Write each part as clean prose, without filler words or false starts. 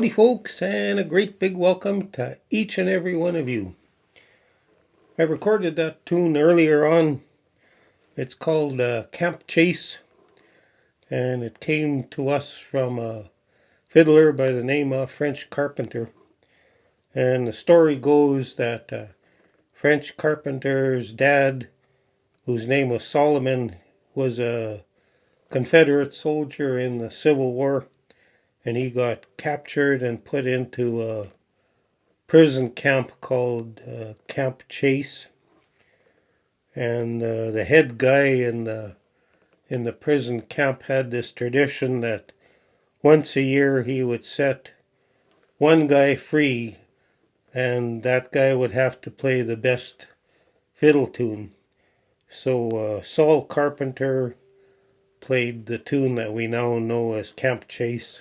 Howdy folks, and a great big welcome to each and every one of you. I recorded that tune earlier on. It's called Camp Chase, and it came to us from a fiddler by the name of French Carpenter. And the story goes that French Carpenter's dad, whose name was Solomon, was a Confederate soldier in the Civil War, and he got captured and put into a prison camp called Camp Chase. And the head guy in the prison camp had this tradition that once a year he would set one guy free, and that guy would have to play the best fiddle tune. So Saul Carpenter played the tune that we now know as Camp Chase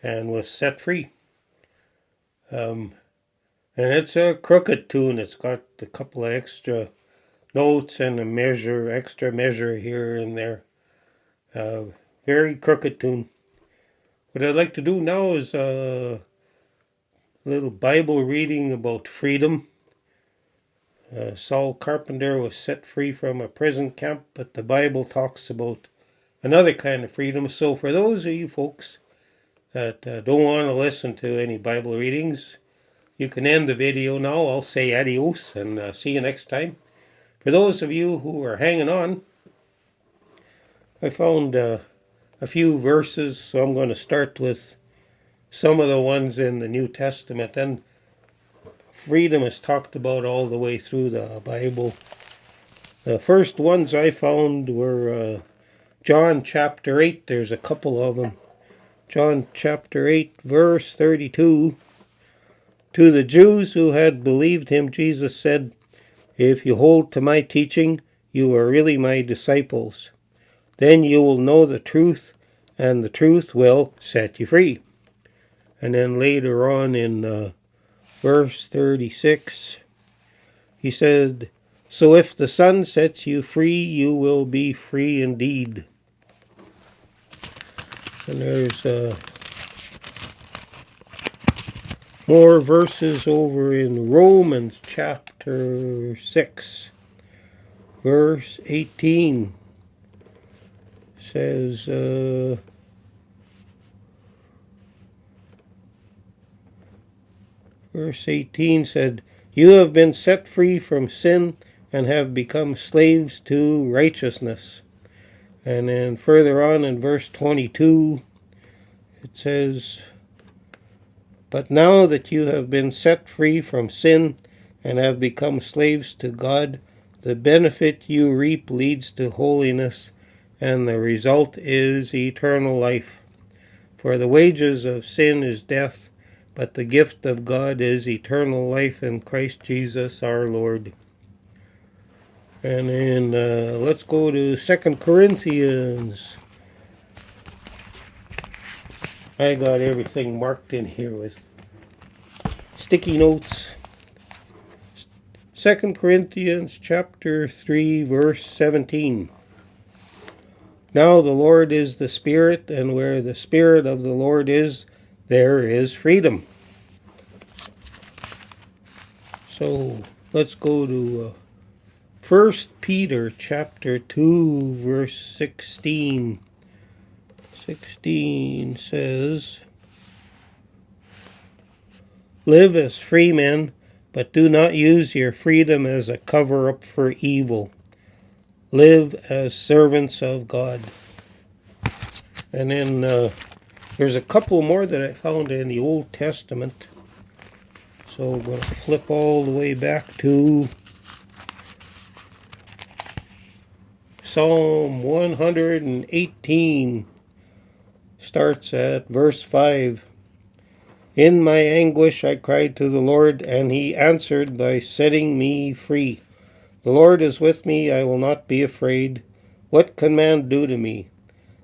and was set free. And it's a crooked tune. It's got a couple of extra notes and extra measure here and there. Very crooked tune. What I'd like to do now is a little Bible reading about freedom. Saul Carpenter was set free from a prison camp, but the Bible talks about another kind of freedom. So for those of you folks that don't want to listen to any Bible readings, you can end the video now. I'll say adios and see you next time. For those of you who are hanging on, I found a few verses, so I'm going to start with some of the ones in the New Testament. And freedom is talked about all the way through the Bible. The first ones I found were John chapter 8. There's a couple of them. John chapter 8, verse 32. To the Jews who had believed him, Jesus said, "If you hold to my teaching, you are really my disciples. Then you will know the truth, and the truth will set you free." And then later on in verse 36, he said, "So if the Son sets you free, you will be free indeed." And there's more verses over in Romans chapter 6, verse 18 says, verse 18 said, "You have been set free from sin and have become slaves to righteousness." And then further on in verse 22, it says, "But now that you have been set free from sin and have become slaves to God, the benefit you reap leads to holiness, and the result is eternal life. For the wages of sin is death, but the gift of God is eternal life in Christ Jesus our Lord." And then let's go to 2 Corinthians. I got everything marked in here with sticky notes. 2 Corinthians chapter 3, verse 17. "Now the Lord is the Spirit, and where the Spirit of the Lord is, there is freedom." So let's go to 1 Peter chapter 2, verse 16. 16 says, "Live as free men, but do not use your freedom as a cover-up for evil. Live as servants of God." And then there's a couple more that I found in the Old Testament. So I'm going to flip all the way back to Psalm 118. Starts at verse 5. "In my anguish I cried to the Lord, and he answered by setting me free. The Lord is with me, I will not be afraid. What can man do to me?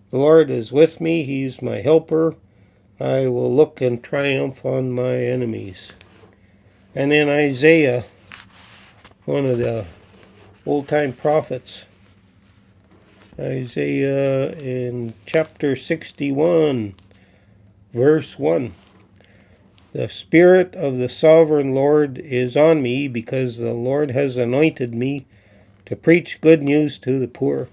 The Lord is with me, he's my helper. I will look in triumph on my enemies." And then Isaiah, one of the old-time prophets, Isaiah in chapter 61, verse 1. The Spirit of the Sovereign Lord is on me, because the Lord has anointed me to preach good news to the poor.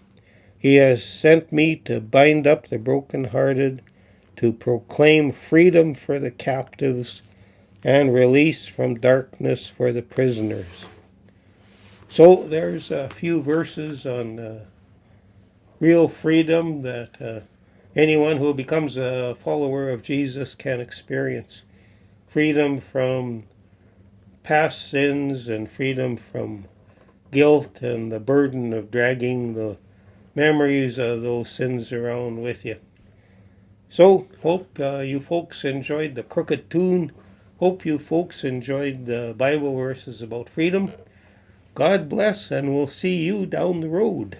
He has sent me to bind up the brokenhearted, to proclaim freedom for the captives, and release from darkness for the prisoners. So there's a few verses on real freedom that anyone who becomes a follower of Jesus can experience. Freedom from past sins and freedom from guilt and the burden of dragging the memories of those sins around with you. So, hope you folks enjoyed the crooked tune. Hope you folks enjoyed the Bible verses about freedom. God bless, and we'll see you down the road.